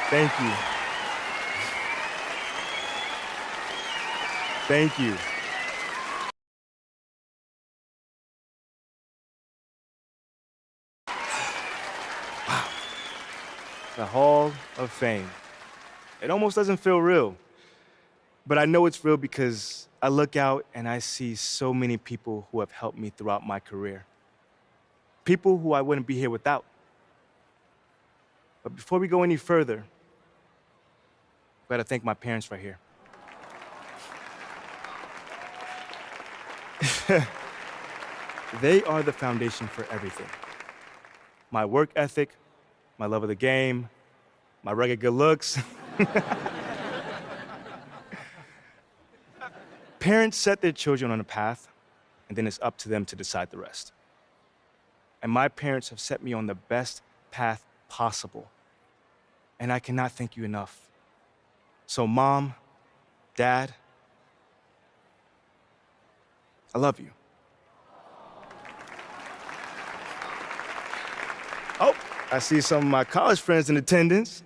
Thank you. Thank you. Wow. The Hall of Fame. It almost doesn't feel real, but I know it's real because I look out and I see so many people who have helped me throughout my career. People who I wouldn't be here without. But before we go any further, I gotta thank my parents right here. They are the foundation for everything. My work ethic, my love of the game, my rugged good looks. Parents set their children on a path, and then it's up to them to decide the rest. And my parents have set me on the best path possible. And I cannot thank you enough. So, Mom, Dad, I love you. Oh, I see some of my college friends in attendance.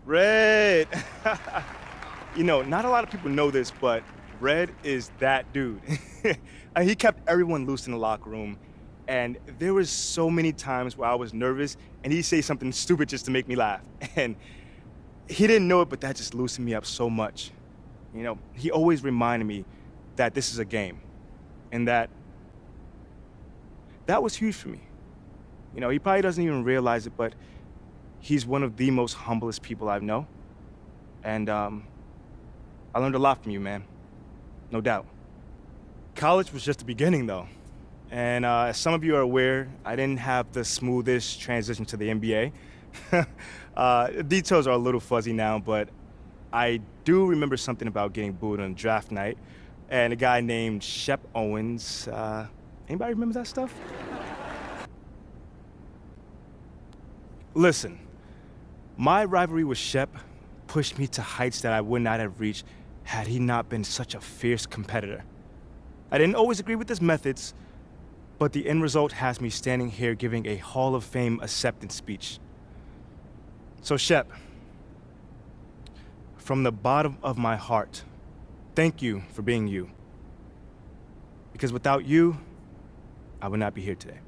Red. You know, not a lot of people know this, but Red is that dude. He kept everyone loose in the locker room, and there was so many times where I was nervous, and he'd say something stupid just to make me laugh. And he didn't know it, but that just loosened me up so much. You know, he always reminded me that this is a game, and that was huge for me. You know, he probably doesn't even realize it, but he's one of the most humblest people I know. And I learned a lot from you, man. No doubt. College was just the beginning, though. And as some of you are aware, I didn't have the smoothest transition to the NBA. The details are a little fuzzy now, but I do remember something about getting booed on draft night and a guy named Shep Owens. Anybody remember that stuff? Listen, my rivalry with Shep pushed me to heights that I would not have reached had he not been such a fierce competitor. I didn't always agree with his methods, but the end result has me standing here giving a Hall of Fame acceptance speech. So Shep, from the bottom of my heart, thank you for being you. Because without you, I would not be here today.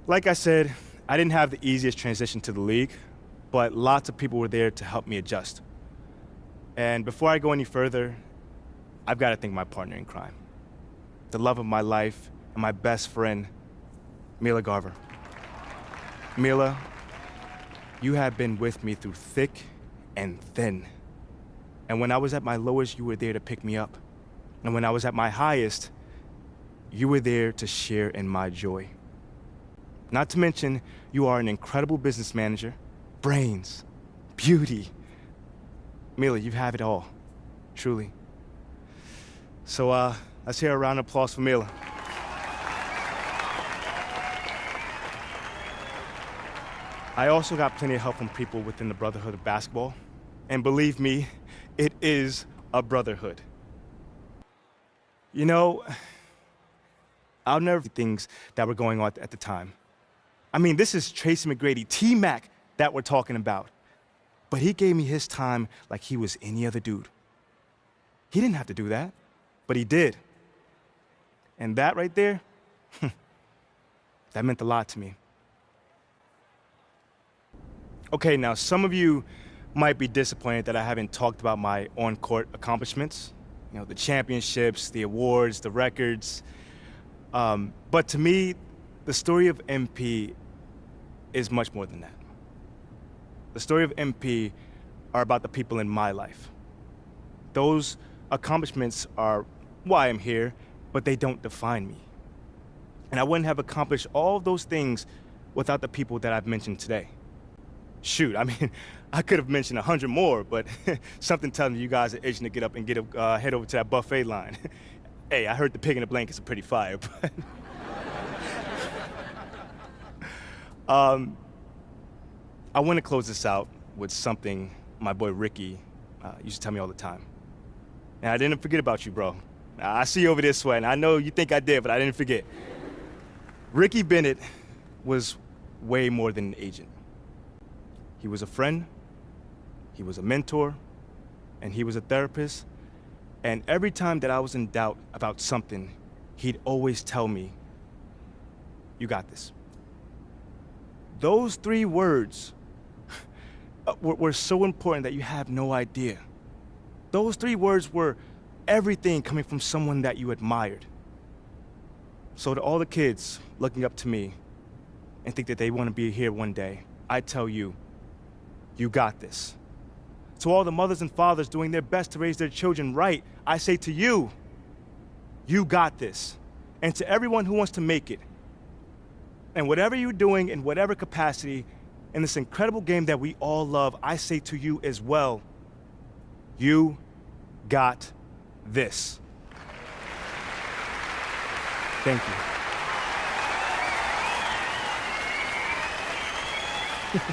Like I said, I didn't have the easiest transition to the league, but lots of people were there to help me adjust. And before I go any further, I've got to thank my partner in crime, the love of my life, and my best friend, Mila Garver. Mila, you have been with me through thick and thin. And when I was at my lowest, you were there to pick me up. And when I was at my highest, you were there to share in my joy. Not to mention, you are an incredible business manager, brains, beauty. Mila, you have it all, truly. So let's hear a round of applause for Mila. I also got plenty of help from people within the Brotherhood of Basketball. And believe me, it is a brotherhood. You know, I'll never forget things that were going on at the time. I mean, this is Tracy McGrady, T-Mac that we're talking about. But he gave me his time like he was any other dude. He didn't have to do that, but he did. And that right there, that meant a lot to me. Okay, now some of you might be disappointed that I haven't talked about my on-court accomplishments. You know, the championships, the awards, the records. But to me, the story of MP is much more than that. The story of MP are about the people in my life. Those accomplishments are why I'm here, but they don't define me. And I wouldn't have accomplished all of those things without the people that I've mentioned today. Shoot, I mean, I could have mentioned 100 more, but something tells me you guys are itching to get up and head over to that buffet line. Hey, I heard the pig in the blankets are pretty fire, but... I want to close this out with something my boy Ricky used to tell me all the time. And I didn't forget about you, bro. I see you over there sweating. I know you think I did, but I didn't forget. Ricky Bennett was way more than an agent. He was a friend, he was a mentor, and he was a therapist. And every time that I was in doubt about something, he'd always tell me, "You got this." Those 3 words were so important that you have no idea. Those 3 words were everything coming from someone that you admired. So to all the kids looking up to me and think that they want to be here one day, I tell you, you got this. To all the mothers and fathers doing their best to raise their children right, I say to you, you got this. And to everyone who wants to make it, and whatever you're doing in whatever capacity in this incredible game that we all love, I say to you as well, you got this. Thank you.